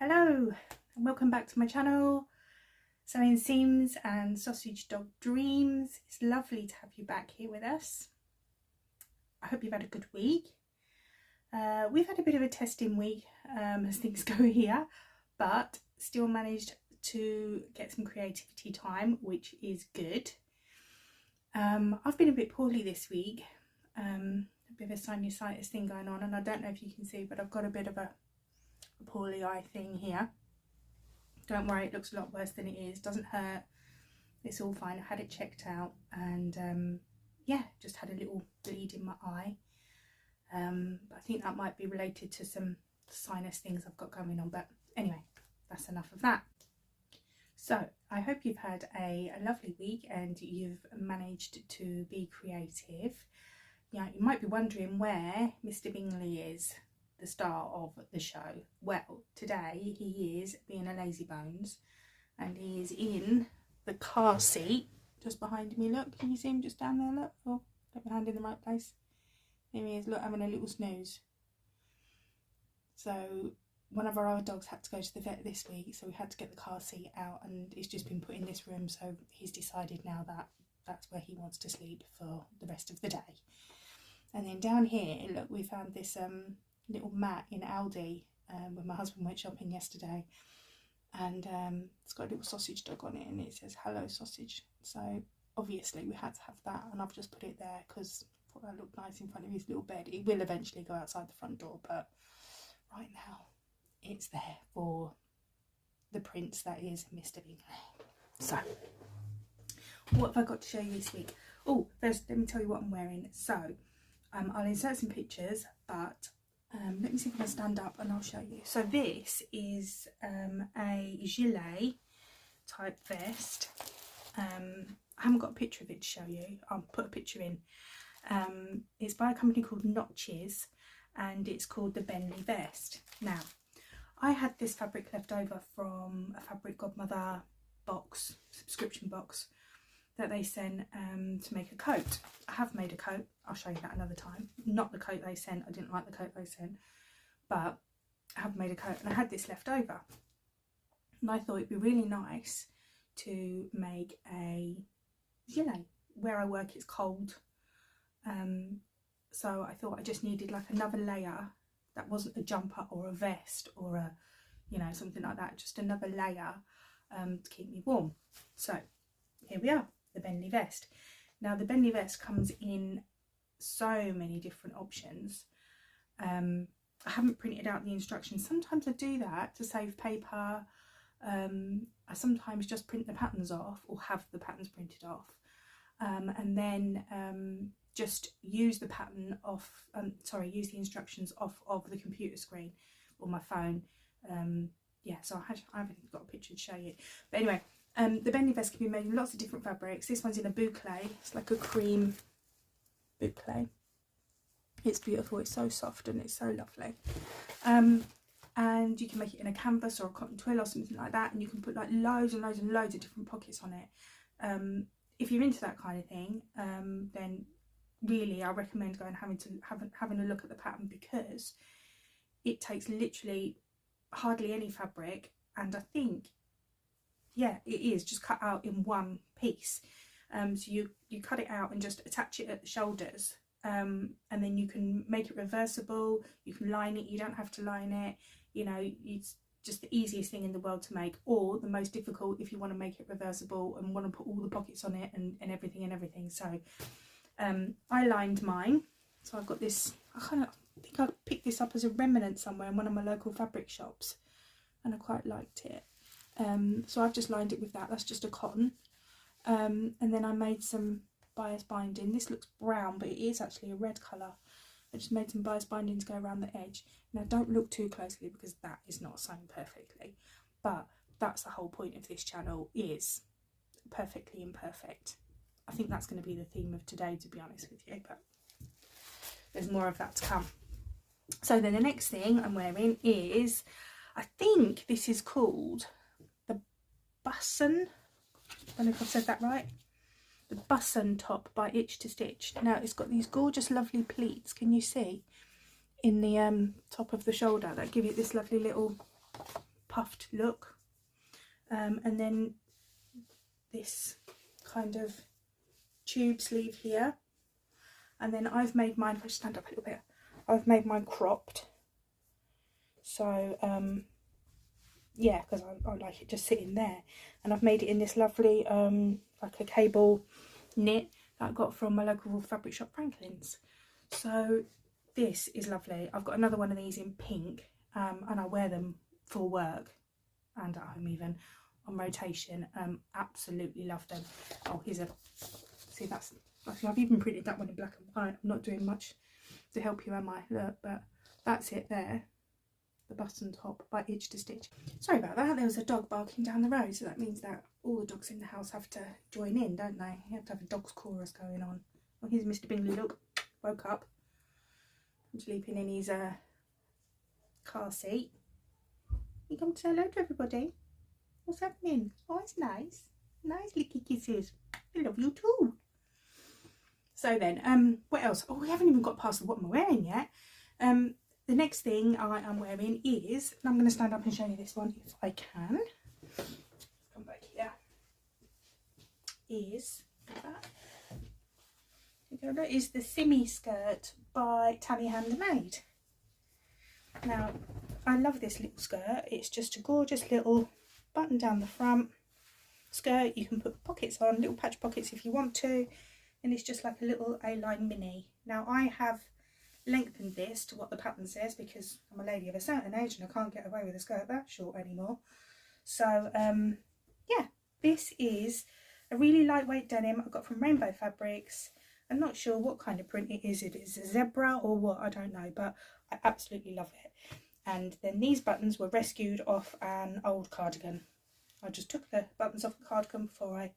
Hello and welcome back to my channel, Sewing Seams and Sausage Dog Dreams. It's lovely to have you back here with us. I hope you've had a good week. We've had a bit of a testing week as things go here, but still managed to get some creativity time, which is good. I've been a bit poorly this week, a bit of a sinusitis thing going on, and I don't know if you can see, but I've got a bit of a poorly eye thing here. Don't worry, it looks a lot worse than it is. Doesn't hurt, it's all fine. I had it checked out and yeah, just had a little bleed in my eye, but I think that might be related to some sinus things I've got going on. But anyway, that's enough of that. So I hope you've had a lovely week and you've managed to be creative. Yeah, you might be wondering where Mr. Bingley is, the star of the show. Well, today he is being a lazy bones and he is in the car seat just behind me. Look, can you see him just down there? Look, oh, got my hand in the right place. There he is, look, having a little snooze. So one of our other dogs had to go to the vet this week, so we had to get the car seat out, and it's just been put in this room, so he's decided now that that's where he wants to sleep for the rest of the day. And then down here, look, we found this little mat in Aldi when my husband went shopping yesterday, and it's got a little sausage dog on it and it says hello sausage, so obviously we had to have that, and I've just put it there because I thought that looked nice in front of his little bed. It will eventually go outside the front door, but right now it's there for the prince that is Mr. Bingley. So what have I got to show you this week? Oh, first let me tell you what I'm wearing. So I'll insert some pictures, but let me see if I can stand up and I'll show you. So this is a gilet type vest. I haven't got a picture of it to show you. I'll put a picture in. It's by a company called Notches and it's called the Bentley vest. Now, I had this fabric left over from a Fabric Godmother box, subscription box, that they sent to make a coat. I have made a coat, I'll show you that another time. Not the coat they sent, I didn't like the coat they sent, but I have made a coat and I had this left over. And I thought it'd be really nice to make a gilet. Where I work it's cold, so I thought I just needed like another layer that wasn't a jumper or a vest or a, you know, something like that, just another layer to keep me warm. So here we are, the Bentley vest. Now the Bentley vest comes in so many different options. I haven't printed out the instructions. Sometimes I do that to save paper. I sometimes just print the patterns off or have the patterns printed off, and then just use the pattern off, use the instructions off of the computer screen or my phone. Yeah, so I haven't got a picture to show you, but anyway, the Bentley vest can be made in lots of different fabrics. This one's in a boucle. It's like a cream boucle. It's beautiful, it's so soft and it's so lovely. And you can make it in a canvas or a cotton twill or something like that, and you can put like loads and loads and loads of different pockets on it. If you're into that kind of thing, then really I recommend going and having a look at the pattern, because it takes literally hardly any fabric, and I think, yeah, it is just cut out in one piece. So you cut it out and just attach it at the shoulders, and then you can make it reversible, you can line it, you don't have to line it, you know, it's just the easiest thing in the world to make, or the most difficult if you want to make it reversible and want to put all the pockets on it and everything. So I lined mine, so I've got this, I think I picked this up as a remnant somewhere in one of my local fabric shops and I quite liked it. So I've just lined it with that. That's just a cotton, and then I made some bias binding. This looks brown, but it is actually a red colour. I just made some bias binding to go around the edge. Now don't look too closely because that is not sewn perfectly, but that's the whole point of this channel, is perfectly imperfect. I think that's going to be the theme of today, to be honest with you, but there's more of that to come. So then the next thing I'm wearing is, I think this is called the Busson, I don't know if I've said that right, the Busson top by Itch to Stitch. Now it's got these gorgeous lovely pleats, can you see, in the top of the shoulder that give it this lovely little puffed look. And then this kind of tube sleeve here. And then I've made mine, if I stand up a little bit, I've made mine cropped. So, yeah, because I like it just sitting there. And I've made it in this lovely, like a cable knit that I got from my local fabric shop, Franklin's. So this is lovely. I've got another one of these in pink, and I wear them for work and at home even, on rotation. Absolutely love them. Oh, here's a, see, that's, actually I've even printed that one in black and white. I'm not doing much to help you, am I? Look, but that's it there, the button top by Itch to Stitch. Sorry about that, there was a dog barking down the road, so that means that all the dogs in the house have to join in, don't they? You have to have a dog's chorus going on. Well, here's Mr. Bingley, look, woke up, sleeping in his car seat. You come to say hello to everybody. What's happening? Oh, it's nice. Nice licky kisses. I love you too. So then, what else? Oh, we haven't even got past what I'm wearing yet. The next thing I am wearing is, and I'm going to stand up and show you this one if I can. Come back here. Is that? That is the Simmy skirt by Tammy Handmade. Now, I love this little skirt. It's just a gorgeous little button down the front skirt. You can put pockets on, little patch pockets if you want to, and it's just like a little A-line mini. Now, I have lengthened this to what the pattern says because I'm a lady of a certain age and I can't get away with a skirt that short anymore. So, yeah, this is a really lightweight denim I got from Rainbow Fabrics. I'm not sure what kind of print it is. If it's a zebra or what, I don't know, but I absolutely love it. And then these buttons were rescued off an old cardigan. I just took the buttons off the cardigan before I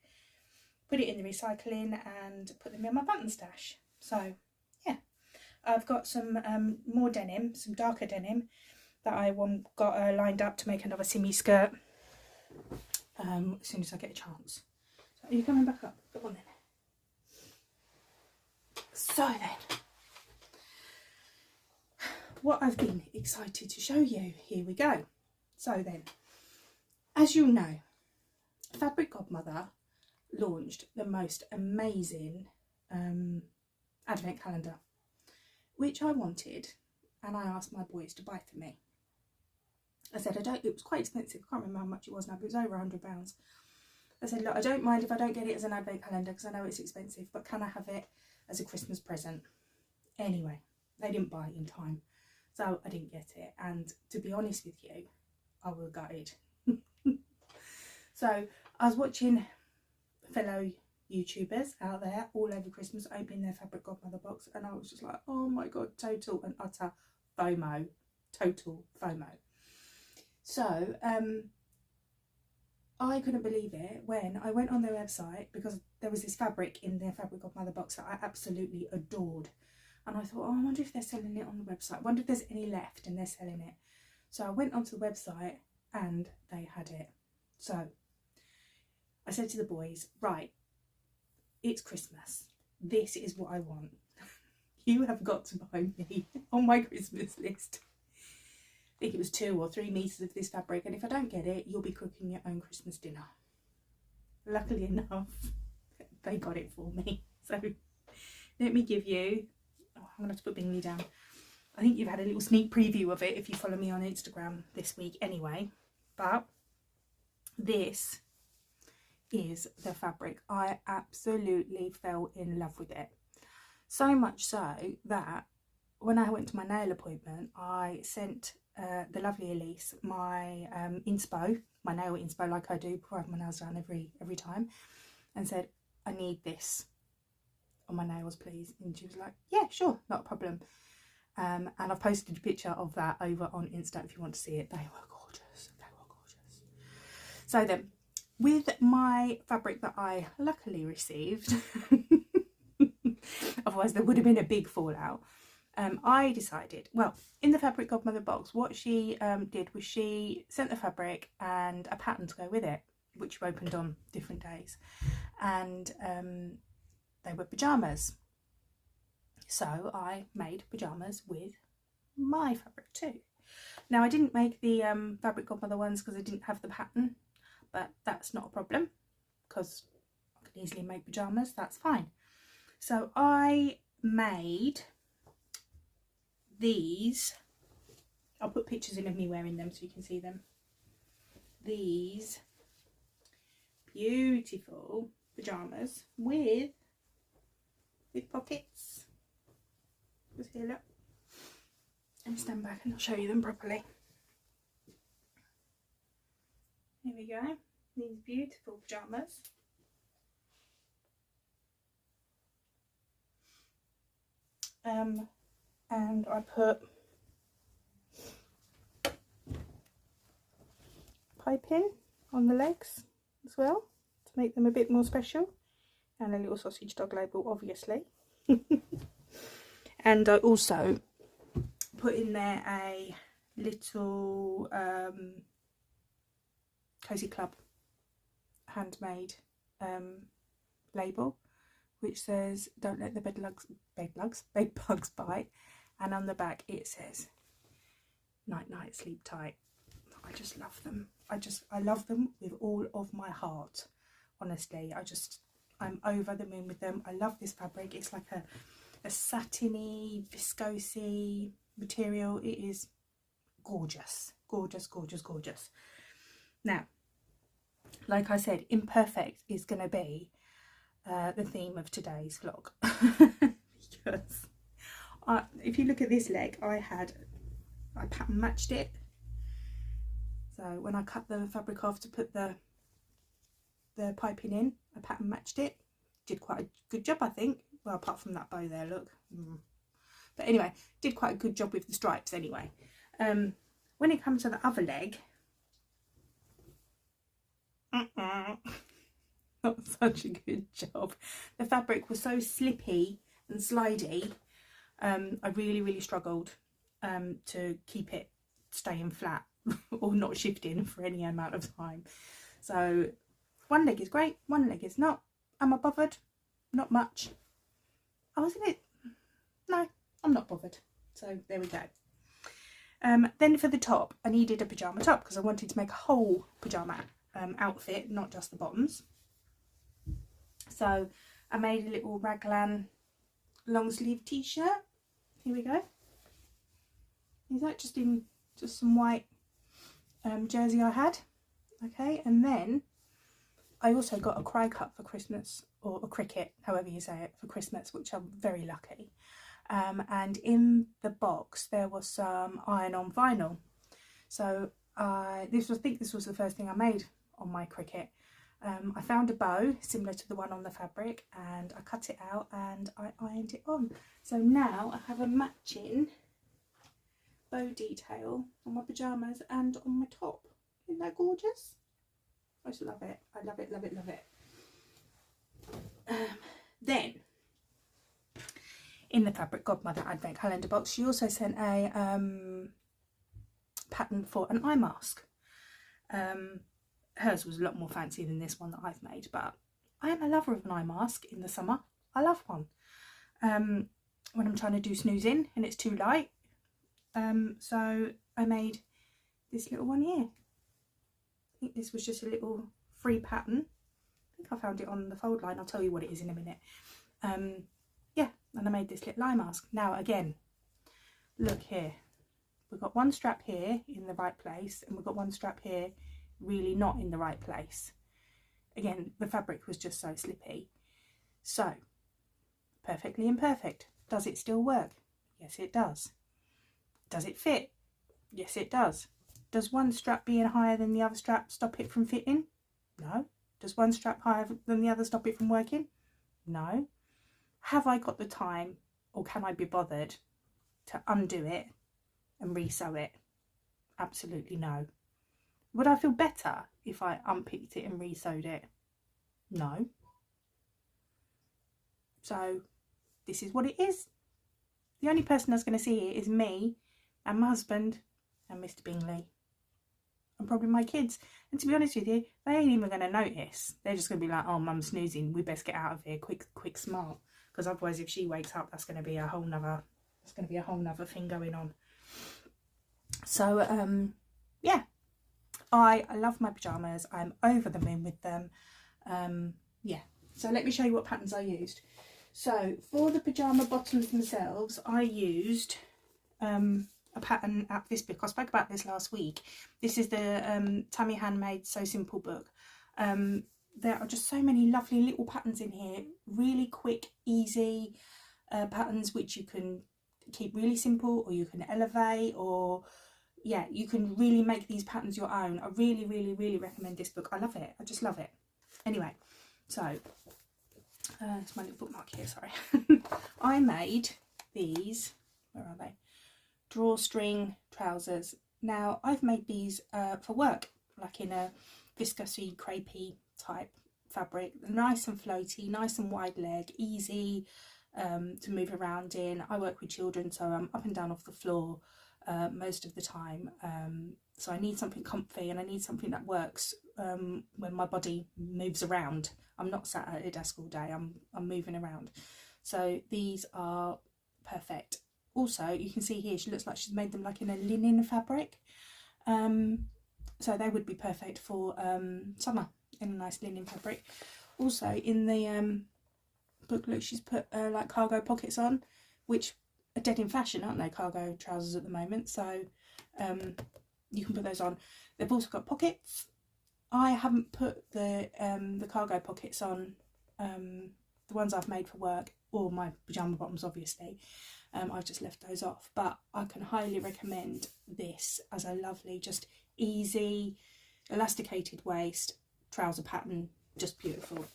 put it in the recycling and put them in my button stash. So, yeah. I've got some more denim, some darker denim that I got lined up to make another Simmy skirt as soon as I get a chance. So are you coming back up? Come on then. So then, what I've been excited to show you, here we go. So then, as you know, Fabric Godmother launched the most amazing advent calendar, which I wanted, and I asked my boys to buy for me. I said, it was quite expensive, I can't remember how much it was now, but it was over £100. I said, look, I don't mind if I don't get it as an advent calendar because I know it's expensive, but can I have it as a Christmas present? Anyway, they didn't buy it in time, so I didn't get it, and to be honest with you, I was gutted. So I was watching fellow YouTubers out there all over Christmas opening their Fabric Godmother box, and I was just like, oh my god, total and utter FOMO, total FOMO. So I couldn't believe it when I went on their website, because there was this fabric in their Fabric Godmother box that I absolutely adored, and I thought, oh, I wonder if they're selling it on the website, I wonder if there's any left and they're selling it. So I went onto the website and they had it. So I said to the boys, right, it's Christmas, this is what I want. You have got to buy me on my Christmas list. I think it was 2 or 3 meters of this fabric, and if I don't get it, you'll be cooking your own Christmas dinner. Luckily enough, they got it for me. So let me give you, oh, I'm gonna have to put Bingley down. I think you've had a little sneak preview of it if you follow me on Instagram this week anyway, but this is the fabric. I absolutely fell in love with it. So much so that when I went to my nail appointment, I sent the lovely Elise my inspo, my nail inspo, like I do before I have my nails done every time, and said, I need this on my nails, please. And she was like, yeah, sure, not a problem. And I've posted a picture of that over on Insta if you want to see it. They were gorgeous. They were gorgeous. So then, with my fabric that I luckily received, otherwise there would have been a big fallout, I decided, well, in the Fabric Godmother box, what she did was she sent the fabric and a pattern to go with it, which you opened on different days, and they were pyjamas. So I made pyjamas with my fabric too. Now I didn't make the Fabric Godmother ones because I didn't have the pattern, but that's not a problem because I can easily make pyjamas, that's fine. So I made these, I'll put pictures in of me wearing them so you can see them. These beautiful pyjamas with pockets. Just here, look. Let me stand back and I'll show you them properly. Here we go. These beautiful pyjamas. And I put piping on the legs as well to make them a bit more special, and a little sausage dog label, obviously. And I also put in there a little Cozy Club handmade label which says don't let the bed bugs bite, and on the back it says night night, sleep tight. I just love them. I love them with all of my heart, honestly. I'm over the moon with them. I love this fabric. It's like a satiny, viscosy material. It is gorgeous, gorgeous, gorgeous, gorgeous. Now, like I said, imperfect is going to be the theme of today's vlog. Because if you look at this leg, I pattern matched it. So when I cut the fabric off to put the piping in, I pattern matched it. Did quite a good job, I think. Well, apart from that bow there, look. But anyway, did quite a good job with the stripes anyway. When it comes to the other leg, not such a good job. The fabric was so slippy and slidey. I really struggled to keep it staying flat or not shifting for any amount of time. So one leg is great, one leg is not. Am I bothered? Not much. I was a bit, no, I'm not bothered. So there we go. Then for the top, I needed a pyjama top because I wanted to make a whole pyjama outfit, not just the bottoms. So I made a little raglan long sleeve t-shirt. Here we go. Is that just some white jersey I had? Okay, and then I also got a cry cut for Christmas, or a cricket, however you say it, for Christmas, which I'm very lucky. And in the box there was some iron-on vinyl. So I think this was the first thing I made on my cricket. I found a bow similar to the one on the fabric and I cut it out and I ironed it on. So now I have a matching bow detail on my pyjamas and on my top. Isn't that gorgeous? I just love it. I love it, love it, love it. Then in the Fabric Godmother Advent Calendar box, she also sent a pattern for an eye mask. Hers was a lot more fancy than this one that I've made, but I am a lover of an eye mask in the summer. I love one. When I'm trying to do snoozing and it's too light. So I made this little one here. I think this was just a little free pattern. I think I found it on the fold line. I'll tell you what it is in a minute. Yeah, and I made this little eye mask. Now again, look here. We've got one strap here in the right place and we've got one strap here really not in the right place. Again, the fabric was just so slippy. So, perfectly imperfect. Does it still work? Yes, it does. Does it fit? Yes, it does. Does one strap being higher than the other strap stop it from fitting? No. Does one strap higher than the other stop it from working? No. Have I got the time, or can I be bothered to undo it and resew it? Absolutely no. Would I feel better if I unpicked it and resewed it? No. So this is what it is. The only person that's going to see it is me and my husband and Mr. Bingley and probably my kids. And to be honest with you, they ain't even going to notice. They're just going to be like, oh, mum's snoozing, we best get out of here quick smart, because otherwise if she wakes up, that's going to be a whole nother thing going on. So yeah, I love my pyjamas. I'm over the moon with them. Yeah, so let me show you what patterns I used. So for the pyjama bottoms themselves, I used a pattern out of this book. I spoke about this last week. This is the Tammy Handmade So Simple book. There are just so many lovely little patterns in here, really quick, easy patterns which you can keep really simple, or you can elevate, or yeah, you can really make these patterns your own. I really, really, really recommend this book. I love it. I just love it. Anyway, so it's my little bookmark here, sorry. I made these, where are they? Drawstring trousers. Now, I've made these for work, like in a viscosy, crepey type fabric. Nice and floaty, nice and wide leg, easy to move around in. I work with children, so I'm up and down off the floor most of the time. So I need something comfy, and I need something that works when my body moves around. I'm not sat at a desk all day, I'm moving around. So these are perfect. Also, you can see here, she looks like she's made them like in a linen fabric. So they would be perfect for summer, in a nice linen fabric. Also, in the book, look, she's put like cargo pockets on, which are dead in fashion, aren't they, cargo trousers at the moment? So you can put those on. They've also got pockets. I haven't put the cargo pockets on, the ones I've made for work, or my pyjama bottoms, obviously. I've just left those off, but I can highly recommend this as a lovely, just easy, elasticated waist trouser pattern, just beautiful.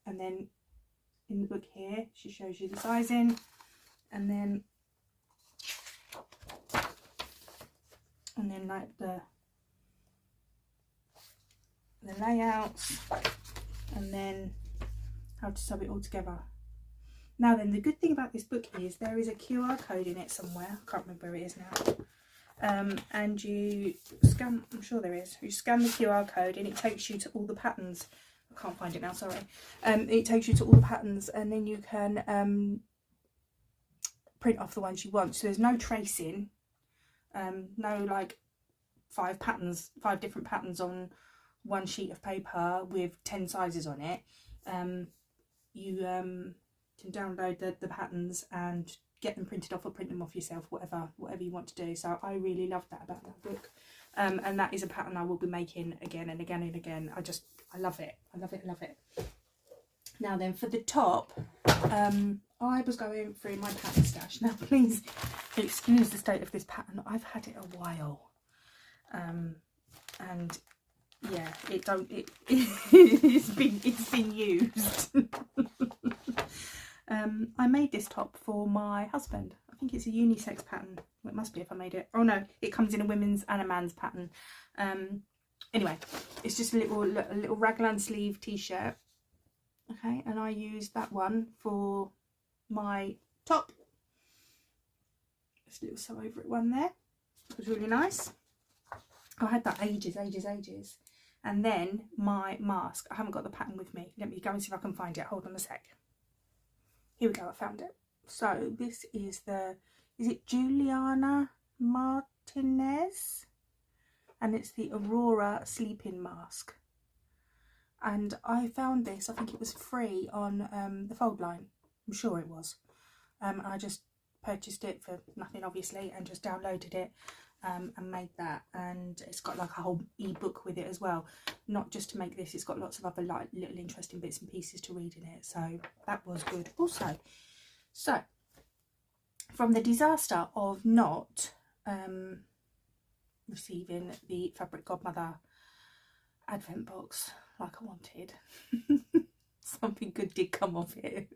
And then in the book here, she shows you the sizing, and then like the layouts, and then how to sew it all together. Now then, the good thing about this book is there is a QR code in it somewhere. I can't remember where it is now. And you scan, I'm sure there is, you scan the QR code and it takes you to all the patterns. I can't find it now, sorry. It takes you to all the patterns, and then you can print off the ones you want. So there's no tracing, no like 5 different patterns on one sheet of paper with 10 sizes on it. You can download the patterns and get them printed off, or print them off yourself, whatever you want to do. So I really love that about that book, and that is a pattern I will be making again and again and again. I love it. I love it. Now then, for the top, I was going through my pattern stash. Now please excuse the state of this pattern. I've had it a while, and yeah, it's been used. I made this top for my husband. I think it's a unisex pattern. Well, it must be if I made it. Oh no, it comes in a women's and a man's pattern. Anyway, it's just a little raglan sleeve t-shirt. Okay, and I used that one for my top. This little sew over it one there. It was really nice. I had that ages. And then my mask. I haven't got the pattern with me. Let me go and see if I can find it. Hold on a sec. Here we go, I found it. So this is is it Juliana Martinez? And it's the Aurora sleeping mask. And I found this, I think it was free on the fold line. I'm sure it was. I just purchased it for nothing, obviously, and just downloaded it and made that. And it's got like a whole ebook with it as well. Not just to make this, it's got lots of other like little interesting bits and pieces to read in it. So that was good also. So from the disaster of not receiving the Fabric Godmother Advent box like I wanted, something good did come of it.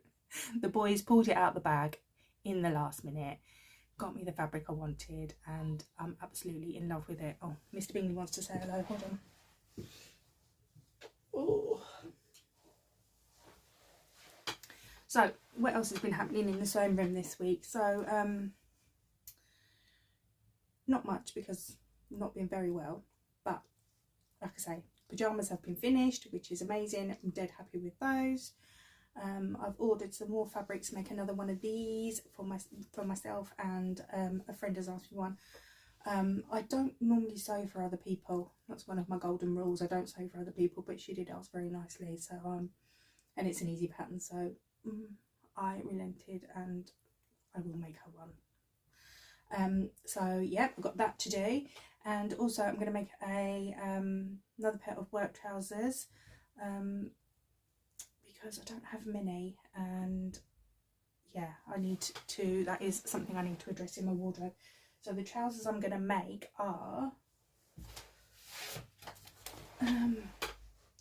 The boys pulled it out of the bag in the last minute, got me the fabric I wanted, and I'm absolutely in love with it. Oh, Mr. Bingley wants to say hello. Hold on. Oh. So what else has been happening in the sewing room this week? So not much, because I've not been very well, but like I say, pyjamas have been finished, which is amazing. I'm dead happy with those. I've ordered some more fabrics to make another one of these for myself, and a friend has asked me one. I don't normally sew for other people. That's one of my golden rules. I don't sew for other people, but she did ask very nicely. So and it's an easy pattern, so I relented and I will make her one. So yeah, I've got that to do, and also I'm going to make a another pair of work trousers because I don't have many, and yeah, I need to, that is something I need to address in my wardrobe. So the trousers I'm going to make are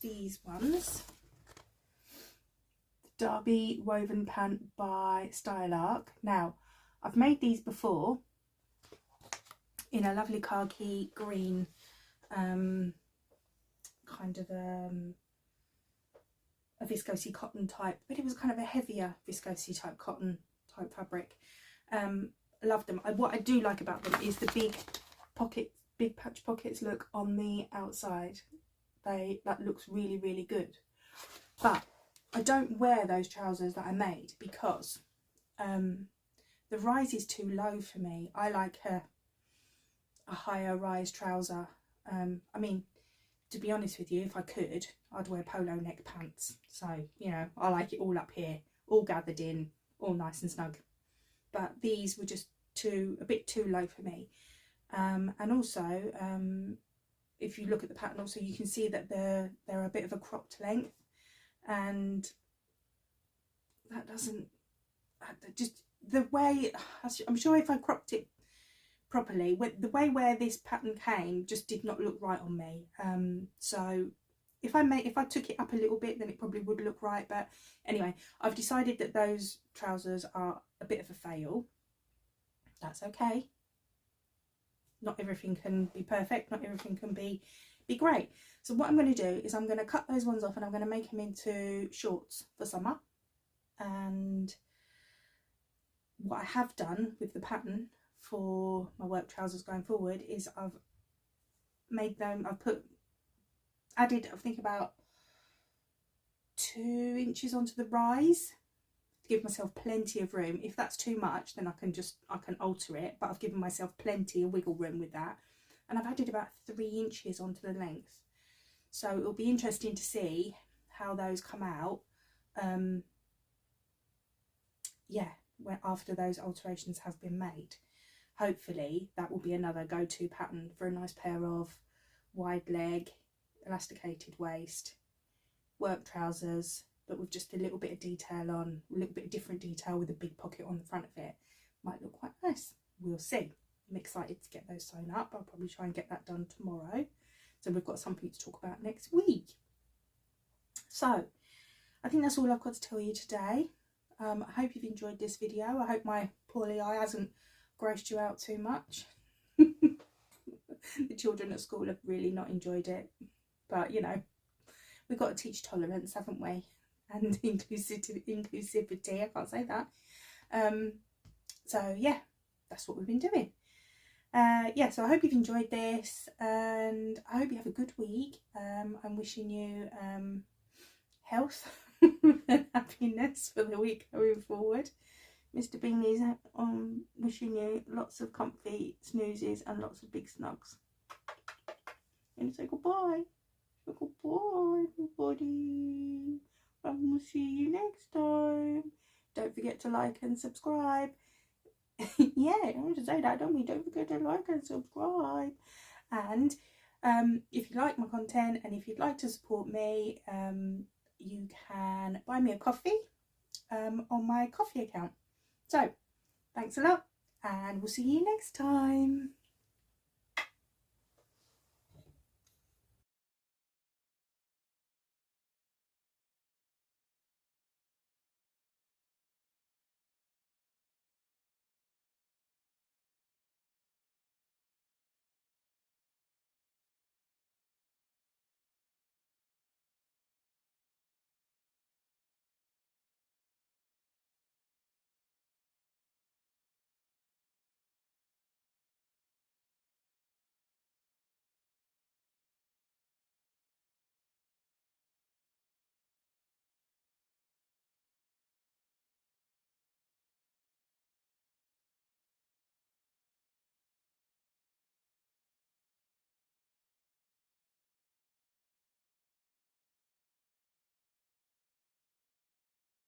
these ones. Derby woven pant by Style Arc. Now, I've made these before in a lovely khaki green, kind of a viscosy cotton type, but it was kind of a heavier viscosy type cotton type fabric. Love them. What I do like about them is the big pockets, big patch pockets look on the outside. That looks really, really good. But I don't wear those trousers that I made because the rise is too low for me. I like a higher rise trouser. I mean, to be honest with you, if I could, I'd wear polo neck pants. So, you know, I like it all up here, all gathered in, all nice and snug. But these were just a bit too low for me. And also, if you look at the pattern, also you can see that they're a bit of a cropped length, and that doesn't, just the way, I'm sure if I cropped it properly, the way where this pattern came just did not look right on me. So if I took it up a little bit, then it probably would look right. But anyway, I've decided that those trousers are a bit of a fail. That's okay. Not everything can be perfect, not everything can be great. So what I'm going to do is I'm going to cut those ones off and I'm going to make them into shorts for summer. And what I have done with the pattern for my work trousers going forward is I've added I think about 2 inches onto the rise to give myself plenty of room. If that's too much, then I can alter it, but I've given myself plenty of wiggle room with that. And I've added about 3 inches onto the length. So it'll be interesting to see how those come out. Yeah, after those alterations have been made. Hopefully that will be another go-to pattern for a nice pair of wide leg, elasticated waist, work trousers, but with just a little bit of detail on, a little bit of different detail with a big pocket on the front of it. Might look quite nice. We'll see. I'm excited to get those sewn up. I'll probably try and get that done tomorrow. So we've got something to talk about next week. So I think that's all I've got to tell you today. I hope you've enjoyed this video. I hope my poorly eye hasn't grossed you out too much. The children at school have really not enjoyed it. But, you know, we've got to teach tolerance, haven't we? And inclusivity, I can't say that. So, yeah, that's what we've been doing. Yeah, so I hope you've enjoyed this, and I hope you have a good week. I'm wishing you health and happiness for the week going forward. Mr. Bingley's wishing you lots of comfy snoozes and lots of big snugs. And say goodbye. Say goodbye, everybody. And we'll see you next time. Don't forget to like and subscribe. Yeah, I want to say that, don't we? Don't forget to like and subscribe. And if you like my content and if you'd like to support me, you can buy me a coffee on my coffee account. So, thanks a lot, and we'll see you next time.